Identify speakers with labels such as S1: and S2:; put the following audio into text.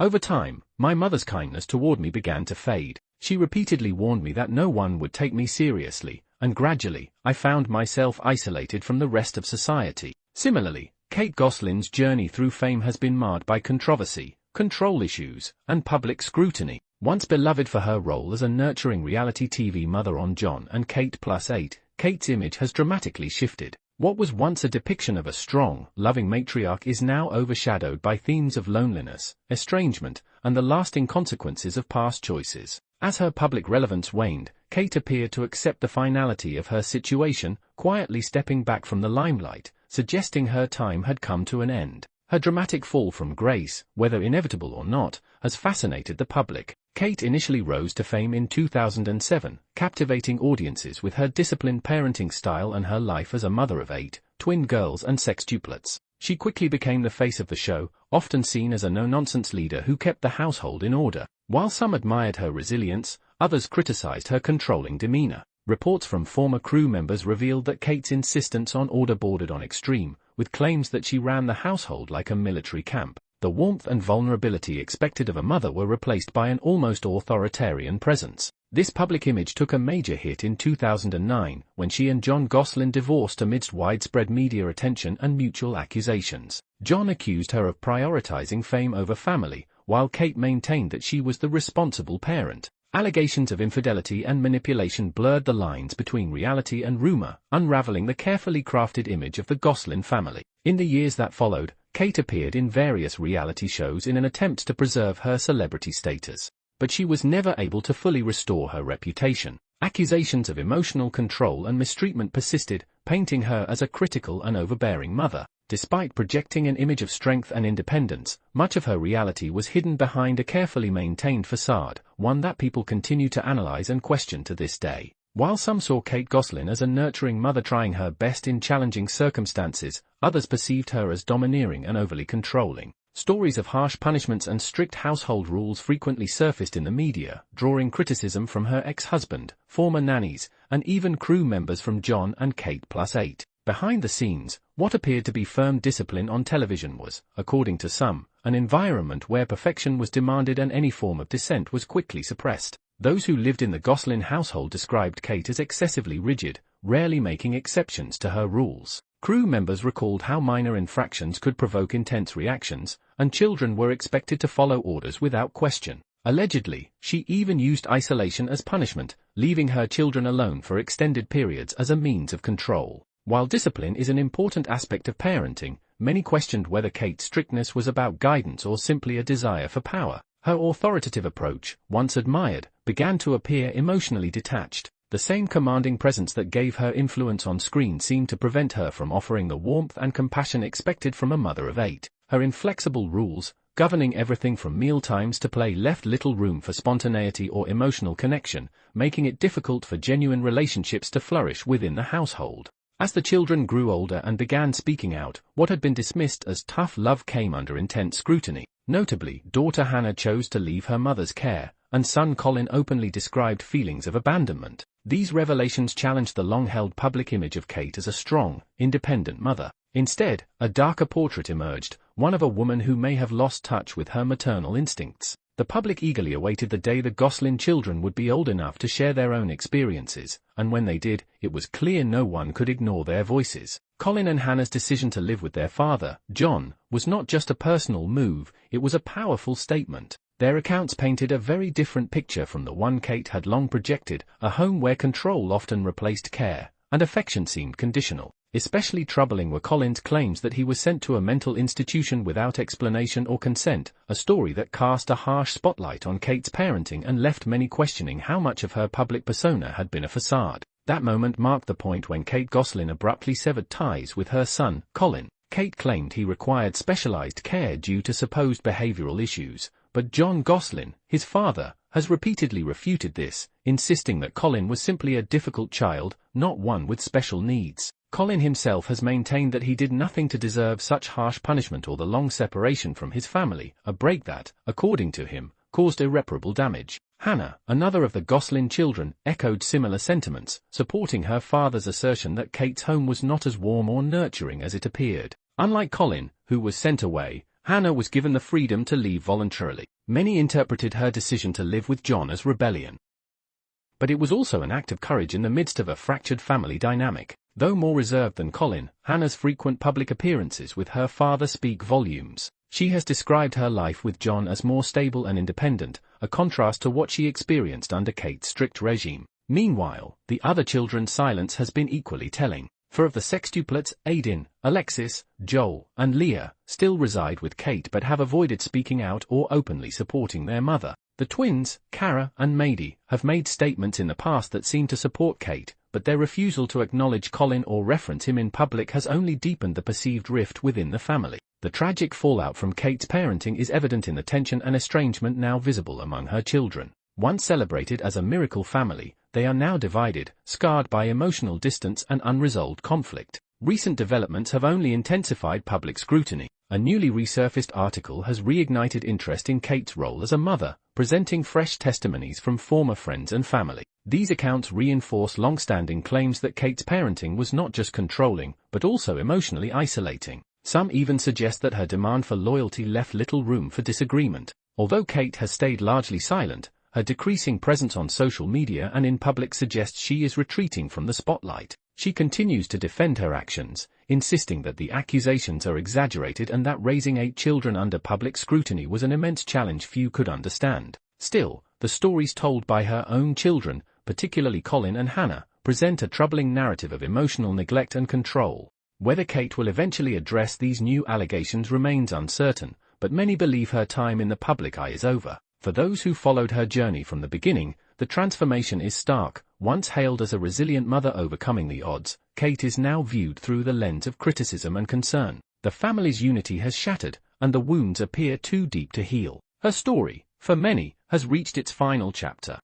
S1: Over time, my mother's kindness toward me began to fade. She repeatedly warned me that no one would take me seriously, and gradually, I found myself isolated from the rest of society. Similarly, Kate Gosselin's journey through fame has been marred by controversy, control issues, and public scrutiny. Once beloved for her role as a nurturing reality TV mother on Jon and Kate Plus 8, Kate's image has dramatically shifted. What was once a depiction of a strong, loving matriarch is now overshadowed by themes of loneliness, estrangement, and the lasting consequences of past choices. As her public relevance waned, Kate appeared to accept the finality of her situation, quietly stepping back from the limelight, suggesting her time had come to an end. Her dramatic fall from grace, whether inevitable or not, has fascinated the public. Kate initially rose to fame in 2007, captivating audiences with her disciplined parenting style and her life as a mother of 8 twin girls and sextuplets. She quickly became the face of the show, often seen as a no-nonsense leader who kept the household in order. While some admired her resilience, others criticized her controlling demeanor. Reports from former crew members revealed that Kate's insistence on order bordered on extreme, with claims that she ran the household like a military camp. The warmth and vulnerability expected of a mother were replaced by an almost authoritarian presence. This public image took a major hit in 2009, when she and Jon Gosselin divorced amidst widespread media attention and mutual accusations. Jon accused her of prioritizing fame over family, while Kate maintained that she was the responsible parent. Allegations of infidelity and manipulation blurred the lines between reality and rumor, unraveling the carefully crafted image of the Gosselin family. In the years that followed, Kate appeared in various reality shows in an attempt to preserve her celebrity status. But she was never able to fully restore her reputation. Accusations of emotional control and mistreatment persisted, painting her as a critical and overbearing mother. Despite projecting an image of strength and independence, much of her reality was hidden behind a carefully maintained facade, one that people continue to analyze and question to this day. While some saw Kate Gosselin as a nurturing mother trying her best in challenging circumstances, others perceived her as domineering and overly controlling. Stories of harsh punishments and strict household rules frequently surfaced in the media, drawing criticism from her ex-husband, former nannies, and even crew members from Jon and Kate Plus 8. Behind the scenes, what appeared to be firm discipline on television was, according to some, an environment where perfection was demanded and any form of dissent was quickly suppressed. Those who lived in the Gosselin household described Kate as excessively rigid, rarely making exceptions to her rules. Crew members recalled how minor infractions could provoke intense reactions, and children were expected to follow orders without question. Allegedly, she even used isolation as punishment, leaving her children alone for extended periods as a means of control. While discipline is an important aspect of parenting, many questioned whether Kate's strictness was about guidance or simply a desire for power. Her authoritative approach, once admired, began to appear emotionally detached. The same commanding presence that gave her influence on screen seemed to prevent her from offering the warmth and compassion expected from a mother of 8. Her inflexible rules, governing everything from meal times to play, left little room for spontaneity or emotional connection, making it difficult for genuine relationships to flourish within the household. As the children grew older and began speaking out, what had been dismissed as tough love came under intense scrutiny. Notably, daughter Hannah chose to leave her mother's care, and son Colin openly described feelings of abandonment. These revelations challenged the long-held public image of Kate as a strong, independent mother. Instead, a darker portrait emerged, one of a woman who may have lost touch with her maternal instincts. The public eagerly awaited the day the Gosselin children would be old enough to share their own experiences, and when they did, it was clear no one could ignore their voices. Colin and Hannah's decision to live with their father, Jon, was not just a personal move, it was a powerful statement. Their accounts painted a very different picture from the one Kate had long projected, a home where control often replaced care, and affection seemed conditional. Especially troubling were Colin's claims that he was sent to a mental institution without explanation or consent, a story that cast a harsh spotlight on Kate's parenting and left many questioning how much of her public persona had been a facade. That moment marked the point when Kate Gosselin abruptly severed ties with her son, Colin. Kate claimed he required specialized care due to supposed behavioral issues, but Jon Gosselin, his father, has repeatedly refuted this, insisting that Colin was simply a difficult child, not one with special needs. Colin himself has maintained that he did nothing to deserve such harsh punishment or the long separation from his family, a break that, according to him, caused irreparable damage. Hannah, another of the Gosselin children, echoed similar sentiments, supporting her father's assertion that Kate's home was not as warm or nurturing as it appeared. Unlike Colin, who was sent away, Hannah was given the freedom to leave voluntarily. Many interpreted her decision to live with Jon as rebellion. But it was also an act of courage in the midst of a fractured family dynamic. Though more reserved than Colin, Hannah's frequent public appearances with her father speak volumes. She has described her life with Jon as more stable and independent, a contrast to what she experienced under Kate's strict regime. Meanwhile, the other children's silence has been equally telling. For of the sextuplets, Aiden, Alexis, Joel, and Leah still reside with Kate but have avoided speaking out or openly supporting their mother. The twins, Cara and Maddie, have made statements in the past that seem to support Kate, but their refusal to acknowledge Colin or reference him in public has only deepened the perceived rift within the family. The tragic fallout from Kate's parenting is evident in the tension and estrangement now visible among her children. Once celebrated as a miracle family, they are now divided, scarred by emotional distance and unresolved conflict. Recent developments have only intensified public scrutiny. A newly resurfaced article has reignited interest in Kate's role as a mother, presenting fresh testimonies from former friends and family. These accounts reinforce long-standing claims that Kate's parenting was not just controlling, but also emotionally isolating. Some even suggest that her demand for loyalty left little room for disagreement. Although Kate has stayed largely silent, her decreasing presence on social media and in public suggests she is retreating from the spotlight. She continues to defend her actions, insisting that the accusations are exaggerated and that raising 8 children under public scrutiny was an immense challenge few could understand. Still, the stories told by her own children, particularly Colin and Hannah, present a troubling narrative of emotional neglect and control. Whether Kate will eventually address these new allegations remains uncertain, but many believe her time in the public eye is over. For those who followed her journey from the beginning, the transformation is stark. Once hailed as a resilient mother overcoming the odds, Kate is now viewed through the lens of criticism and concern. The family's unity has shattered, and the wounds appear too deep to heal. Her story, for many, has reached its final chapter.